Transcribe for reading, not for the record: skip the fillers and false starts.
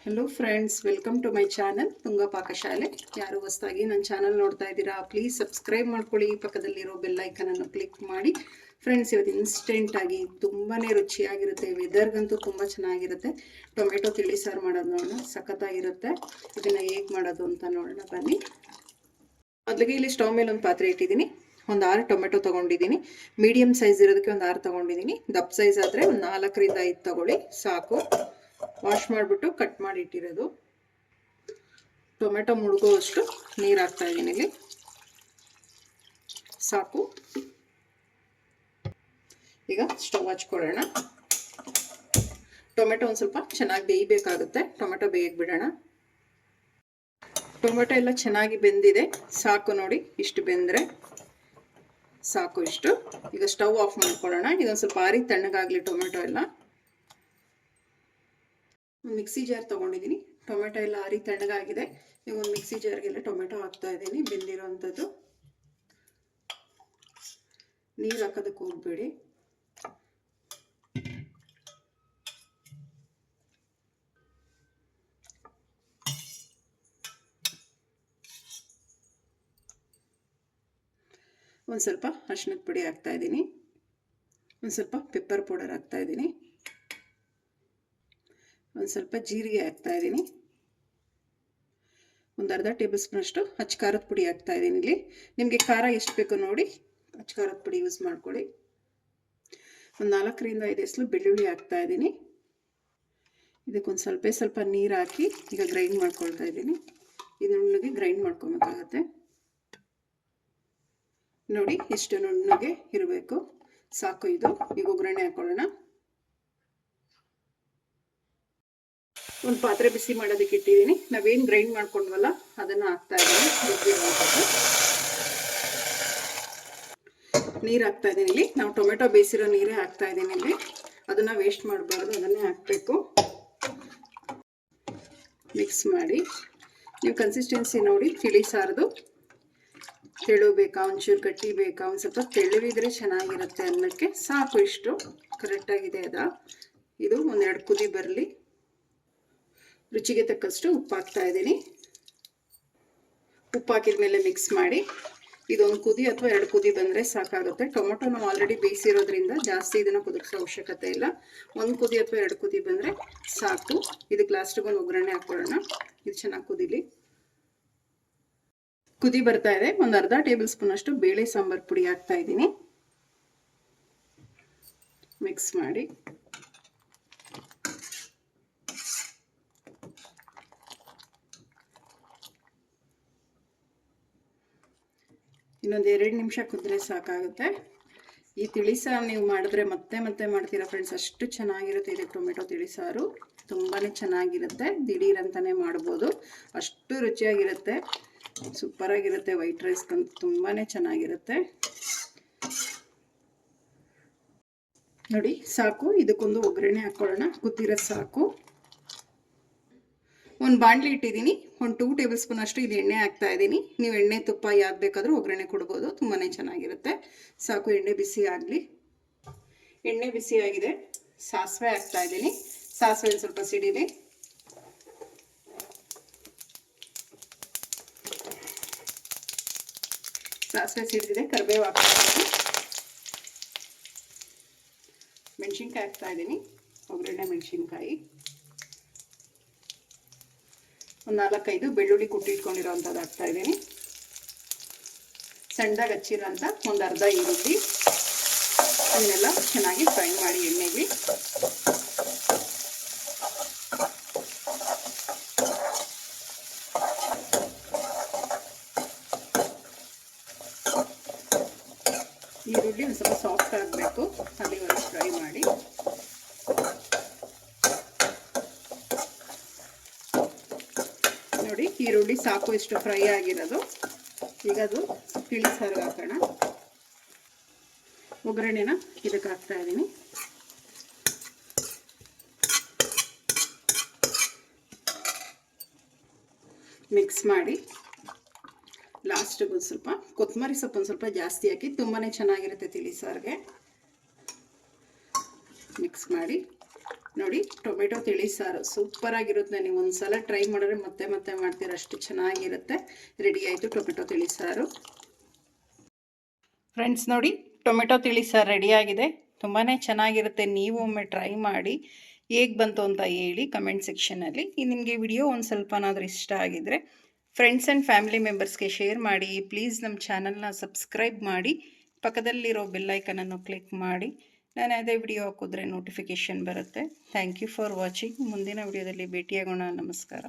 Hello friends, welcome to my channel Tunga Pakashale. ಯಾರು ಹೊಸದಾಗಿ ನನ್ನ ಚಾನಲ್ ನೋಡ್ತಾ ಇದ್ದೀರಾ, ಪ್ಲೀಸ್ ಸಬ್ಸ್ಕ್ರೈಬ್ ಮಾಡ್ಕೊಳ್ಳಿ. ಪಕ್ಕದಲ್ಲಿರೋ ಬೆಲ್ ಐಕನನ್ನು ಕ್ಲಿಕ್ ಮಾಡಿ. ಫ್ರೆಂಡ್ಸ್, ಇವತ್ತು ಇನ್ಸ್ಟೆಂಟಾಗಿ ತುಂಬಾ ರುಚಿಯಾಗಿರುತ್ತೆ. ವೆದರ್ಗಂತೂ ತುಂಬ ಚೆನ್ನಾಗಿರುತ್ತೆ. ಟೊಮೆಟೊ ತಿಳಿ ಸಾರು ಮಾಡೋದು ನೋಡೋಣ, ಸಖತ್ತಾಗಿರುತ್ತೆ. ಇದನ್ನು ಹೇಗೆ ಮಾಡೋದು ಅಂತ ನೋಡೋಣ ಬನ್ನಿ. ಮೊದಲಿಗೆ ಇಲ್ಲಿ ಸ್ಟವ್ ಮೇಲೆ ಒಂದು ಪಾತ್ರೆ ಇಟ್ಟಿದ್ದೀನಿ. ಒಂದು 6 ಟೊಮೆಟೊ ತೊಗೊಂಡಿದ್ದೀನಿ. ಮೀಡಿಯಮ್ ಸೈಜ್ ಇರೋದಕ್ಕೆ ಒಂದು 6 ತೊಗೊಂಡಿದ್ದೀನಿ. ದಪ್ಪ ಸೈಜ್ ಆದರೆ ಒಂದು 4ರಿಂದ 5 ತೊಗೊಳ್ಳಿ ಸಾಕು. ವಾಶ್ ಮಾಡಿಬಿಟ್ಟು ಕಟ್ ಮಾಡಿ ಇಟ್ಟಿರೋದು. ಟೊಮೆಟೊ ಮುಳುಗುವಷ್ಟು ನೀರು ಹಾಕ್ತಾ ಇದ್ದೀನಿ ಇಲ್ಲಿ, ಸಾಕು. ಈಗ ಸ್ಟವ್ ಹಚ್ಕೊಳ್ಳೋಣ. ಟೊಮೆಟೊ ಒಂದು ಸ್ವಲ್ಪ ಚೆನ್ನಾಗಿ ಬೇಯಬೇಕಾಗುತ್ತೆ. ಟೊಮೆಟೊ ಬೇಯಕ್ಕೆ ಬಿಡೋಣ. ಟೊಮೆಟೊ ಎಲ್ಲ ಚೆನ್ನಾಗಿ ಬೆಂದಿದೆ, ಸಾಕು. ನೋಡಿ, ಇಷ್ಟು ಬೆಂದರೆ ಸಾಕು. ಇಷ್ಟು. ಈಗ ಸ್ಟವ್ ಆಫ್ ಮಾಡ್ಕೊಳ್ಳೋಣ. ಇದೊಂದು ಸ್ವಲ್ಪ ಆರಿ ತಣ್ಣಗಾಗಲಿ ಟೊಮೆಟೊ ಎಲ್ಲ. ಒಂದು ಮಿಕ್ಸಿ ಜಾರ್ ತೊಗೊಂಡಿದ್ದೀನಿ. ಟೊಮೆಟೊ ಎಲ್ಲ ಆರಿ ತಣ್ಣಗಾಗಿದೆ. ಈಗ ಒಂದು ಮಿಕ್ಸಿ ಜಾರ್ಗೆಲ್ಲ ಟೊಮೆಟೊ ಹಾಕ್ತಾ ಇದ್ದೀನಿ, ಬೆಂದಿರೋವಂಥದ್ದು. ನೀರು ಹಾಕೋದಕ್ಕೆ ಹೋಗಬೇಡಿ. ಒಂದು ಸ್ವಲ್ಪ ಅರಿಶಿಣದ ಪುಡಿ ಹಾಕ್ತಾ ಇದ್ದೀನಿ. ಒಂದು ಸ್ವಲ್ಪ ಪೆಪ್ಪರ್ ಪೌಡರ್ ಹಾಕ್ತಾ ಇದ್ದೀನಿ. ಒಂದು ಸ್ವಲ್ಪ ಜೀರಿಗೆ ಹಾಕ್ತಾ ಇದ್ದೀನಿ. ಒಂದು ಅರ್ಧ ಟೇಬಲ್ ಸ್ಪೂನ್ ಅಷ್ಟು ಅಚ್ಚ ಖಾರದ ಪುಡಿ ಹಾಕ್ತಾ ಇದ್ದೀನಿ ಇಲ್ಲಿ. ನಿಮಗೆ ಖಾರ ಎಷ್ಟು ಬೇಕೋ ನೋಡಿ ಅಚ್ಚ ಖಾರದ ಪುಡಿ ಯೂಸ್ ಮಾಡ್ಕೊಳ್ಳಿ. ಒಂದು 4ರಿಂದ 5 ಎಸಳು ಬೆಳ್ಳುಳ್ಳಿ ಹಾಕ್ತಾ ಇದ್ದೀನಿ. ಇದಕ್ಕೊಂದು ಸ್ವಲ್ಪ ನೀರು ಹಾಕಿ ಈಗ ಗ್ರೈಂಡ್ ಮಾಡ್ಕೊಳ್ತಾ ಇದ್ದೀನಿ. ಇದು ನುಣ್ಣಗೆ ಗ್ರೈಂಡ್ ಮಾಡ್ಕೊಬೇಕಾಗತ್ತೆ. ನೋಡಿ, ಎಷ್ಟು ನುಣ್ಣಗೆ ಇರಬೇಕು, ಸಾಕು. ಇದು ಈಗ ಒಗ್ಗರಣೆ ಹಾಕೊಳ್ಳೋಣ. ಒಂದು ಪಾತ್ರೆ ಬಿಸಿ ಮಾಡೋದಕ್ಕೆ ಇಟ್ಟಿದ್ದೀನಿ. ನಾವೇನು ಗ್ರೈಂಡ್ ಮಾಡ್ಕೊಂಡ್ವಲ್ಲ ಅದನ್ನು ಹಾಕ್ತಾ ಇದ್ದೀನಿ. ನೀರು ಹಾಕ್ತಾ ಇದ್ದೀನಿ ಇಲ್ಲಿ. ನಾವು ಟೊಮೆಟೊ ಬೇಯಿಸಿರೋ ನೀರೇ ಹಾಕ್ತಾ ಇದ್ದೀನಿ ಇಲ್ಲಿ. ಅದನ್ನು ವೇಸ್ಟ್ ಮಾಡಬಾರ್ದು, ಅದನ್ನೇ ಹಾಕಬೇಕು. ಮಿಕ್ಸ್ ಮಾಡಿ. ನೀವು ಕನ್ಸಿಸ್ಟೆನ್ಸಿ ನೋಡಿ, ತಿಳಿ ಸಾರದು ತೆಳು ಬೇಕಾ, ಒಂಚೂರು ಗಟ್ಟಿ ಬೇಕಾ, ಒಂದು ಸ್ವಲ್ಪ ತೆಳುವಿದ್ರೆ ಚೆನ್ನಾಗಿರುತ್ತೆ ಅನ್ನೋಕ್ಕೆ, ಸಾಕು. ಇಷ್ಟು ಕರೆಕ್ಟಾಗಿದೆ ಅದ. ಇದು ಒಂದೆರಡು ಕುದಿ ಬರಲಿ. ರುಚಿಗೆ ತಕ್ಕಷ್ಟು ಉಪ್ಪು ಹಾಕ್ತಾ ಇದ್ದೀನಿ. ಉಪ್ಪು ಹಾಕಿದ ಮೇಲೆ ಮಿಕ್ಸ್ ಮಾಡಿ. ಇದೊಂದು ಕುದಿ ಅಥವಾ 2 ಕುದಿ ಬಂದರೆ ಸಾಕಾಗುತ್ತೆ. ಟೊಮೊಟೊ ನಾವು ಆಲ್ರೆಡಿ ಬೇಯಿಸಿರೋದ್ರಿಂದ ಜಾಸ್ತಿ ಇದನ್ನು ಕುದಿಸೋ ಅವಶ್ಯಕತೆ ಇಲ್ಲ. 1 ಕುದಿ ಅಥವಾ 2 ಕುದಿ ಬಂದರೆ ಸಾಕು. ಇದಕ್ಕೆ ಲಾಸ್ಟಿಗೆ ಒಂದು ಒಗ್ಗರಣೆ ಹಾಕ್ಕೊಳ್ಳೋಣ. ಇದು ಚೆನ್ನಾಗಿ ಕುದಿಲಿ. ಕುದಿ ಬರ್ತಾ ಇದೆ. ಒಂದು ಅರ್ಧ ಟೇಬಲ್ ಸ್ಪೂನ್ ಅಷ್ಟು ಬೇಳೆ ಸಾಂಬಾರು ಪುಡಿ ಹಾಕ್ತಾ ಇದ್ದೀನಿ. ಮಿಕ್ಸ್ ಮಾಡಿ. ಇನ್ನೊಂದು 2 ನಿಮಿಷ ಕುದ್ರೆ ಸಾಕಾಗುತ್ತೆ. ಈ ತಿಳಿಸಾರು ನೀವು ಮಾಡಿದ್ರೆ ಮತ್ತೆ ಮಾಡ್ತೀರಾ ಫ್ರೆಂಡ್ಸ್, ಅಷ್ಟು ಚೆನ್ನಾಗಿರುತ್ತೆ. ಇದು ಟೊಮೆಟೊ ತಿಳಿಸಾರು ತುಂಬಾ ಚೆನ್ನಾಗಿರುತ್ತೆ. ದಿಢೀರಂತಾನೆ ಮಾಡ್ಬೋದು, ಅಷ್ಟು ರುಚಿಯಾಗಿರುತ್ತೆ. ಸೂಪರಾಗಿರುತ್ತೆ. ವೈಟ್ ರೈಸ್ಗಂತೂ ತುಂಬಾ ಚೆನ್ನಾಗಿರುತ್ತೆ. ನೋಡಿ, ಸಾಕು. ಇದಕ್ಕೊಂದು ಒಗ್ಗರಣೆ ಹಾಕ್ಕೊಳ್ಳೋಣ. ಕುದ್ದಿರೋದು ಸಾಕು. ಒಂದು ಬಾಣಲಿ ಇಟ್ಟಿದ್ದೀನಿ. ಒಂದು 2 ಟೇಬಲ್ ಸ್ಪೂನ್ ಅಷ್ಟು ಇದು ಎಣ್ಣೆ ಹಾಕ್ತಾ ಇದ್ದೀನಿ. ನೀವು ಎಣ್ಣೆ ತುಪ್ಪ ಯಾವ್ದು ಬೇಕಾದರೂ ಒಗ್ಗರಣೆ ಕೊಡ್ಬೋದು, ತುಂಬಾ ಚೆನ್ನಾಗಿರುತ್ತೆ. ಸಾಕು, ಎಣ್ಣೆ ಬಿಸಿ ಆಗಲಿ. ಎಣ್ಣೆ ಬಿಸಿ ಆಗಿದೆ. ಸಾಸಿವೆ ಹಾಕ್ತಾ ಇದ್ದೀನಿ. ಸಾಸಿವೆ ಸ್ವಲ್ಪ ಸಿಡಿಲಿ. ಸಾಸಿವೆ ಸಿಡಿದಿದೆ. ಕರಿಬೇವು ಹಾಕ್ತಾ ಇದ್ದೀನಿ. ಮೆಣಸಿನ್ಕಾಯಿ ಹಾಕ್ತಾ ಇದ್ದೀನಿ. ಒಗ್ಗರಣೆ ಮೆಣಸಿನ್ಕಾಯಿ. ಒಂದು 4-5 ಬೆಳ್ಳುಳ್ಳಿ ಕುಟ್ಟಿಟ್ಕೊಂಡಿರೋವಂಥದ್ದು ಹಾಕ್ತಾ ಇದ್ದೀನಿ. ಸಣ್ಣದಾಗಿ ಹಚ್ಚಿರೋಂಥ ಒಂದು ಅರ್ಧ ಈರುಳ್ಳಿ. ಅದನ್ನೆಲ್ಲ ಚೆನ್ನಾಗಿ ಫ್ರೈ ಮಾಡಿ ಎಣ್ಣೆಗೆ. ಈರುಳ್ಳಿ ಒಂದು ಸ್ವಲ್ಪ ಸಾಫ್ಟ್ ಆಗಬೇಕು, ಅಲ್ಲಿವರೆಗೆ ಫ್ರೈ ಮಾಡಿ. ನೋಡಿ, ಈರುಳ್ಳಿ ಸಾಕು, ಇಷ್ಟು ಫ್ರೈ ಆಗಿರೋದು. ಈಗ ಅದು ತಿಳಿ ಸಾರಿಗೆ ಹಾಕೋಣ. ಒಗ್ಗರಣೆನ ಇದಕ್ಕೆ ಹಾಕ್ತಾ ಇದ್ದೀನಿ. ಮಿಕ್ಸ್ ಮಾಡಿ. ಲಾಸ್ಟಿಗೆ ಒಂದು ಸ್ವಲ್ಪ ಕೊತ್ತಂಬರಿ ಸೊಪ್ಪು ಒಂದು ಸ್ವಲ್ಪ ಜಾಸ್ತಿ ಹಾಕಿ, ತುಂಬಾ ಚೆನ್ನಾಗಿರುತ್ತೆ ತಿಳಿ ಸಾರಿಗೆ. ಮಿಕ್ಸ್ ಮಾಡಿ. ನೋಡಿ ಟೊಮೆಟೊ ತಿಳಿಸಾರು ಸೂಪರಾಗಿರುತ್ತೆ. ನೀವು ಒಂದ್ಸಲ ಟ್ರೈ ಮಾಡಿದ್ರೆ ಮತ್ತೆ ಮತ್ತೆ ಮಾಡ್ತೀರ, ಅಷ್ಟು ಚೆನ್ನಾಗಿರುತ್ತೆ. ರೆಡಿ ಆಯಿತು ಟೊಮೆಟೊ ತಿಳಿಸಾರು. ಫ್ರೆಂಡ್ಸ್ ನೋಡಿ ಟೊಮೆಟೊ ತಿಳಿಸಾರು ರೆಡಿಯಾಗಿದೆ. ತುಂಬಾ ಚೆನ್ನಾಗಿರುತ್ತೆ. ನೀವು ಒಮ್ಮೆ ಟ್ರೈ ಮಾಡಿ ಹೇಗೆ ಬಂತು ಅಂತ ಹೇಳಿ ಕಮೆಂಟ್ ಸೆಕ್ಷನಲ್ಲಿ. ನಿಮಗೆ ವಿಡಿಯೋ ಒಂದು ಸ್ವಲ್ಪನಾದರೂ ಇಷ್ಟ ಆಗಿದ್ದರೆ ಫ್ರೆಂಡ್ಸ್ ಆ್ಯಂಡ್ ಫ್ಯಾಮಿಲಿ ಮೆಂಬರ್ಸ್ಗೆ ಶೇರ್ ಮಾಡಿ. ಪ್ಲೀಸ್ ನಮ್ಮ ಚಾನಲ್ನ ಸಬ್ಸ್ಕ್ರೈಬ್ ಮಾಡಿ, ಪಕ್ಕದಲ್ಲಿರೋ ಬೆಲ್ಲೈಕನನ್ನು ಕ್ಲಿಕ್ ಮಾಡಿ. ನಾನು ಅದೇ ವಿಡಿಯೋ ಹಾಕಿದ್ರೆ ನೋಟಿಫಿಕೇಷನ್ ಬರುತ್ತೆ. Thank you for watching. ಮುಂದಿನ ವಿಡಿಯೋದಲ್ಲಿ ಭೇಟಿಯಾಗೋಣ. ನಮಸ್ಕಾರ.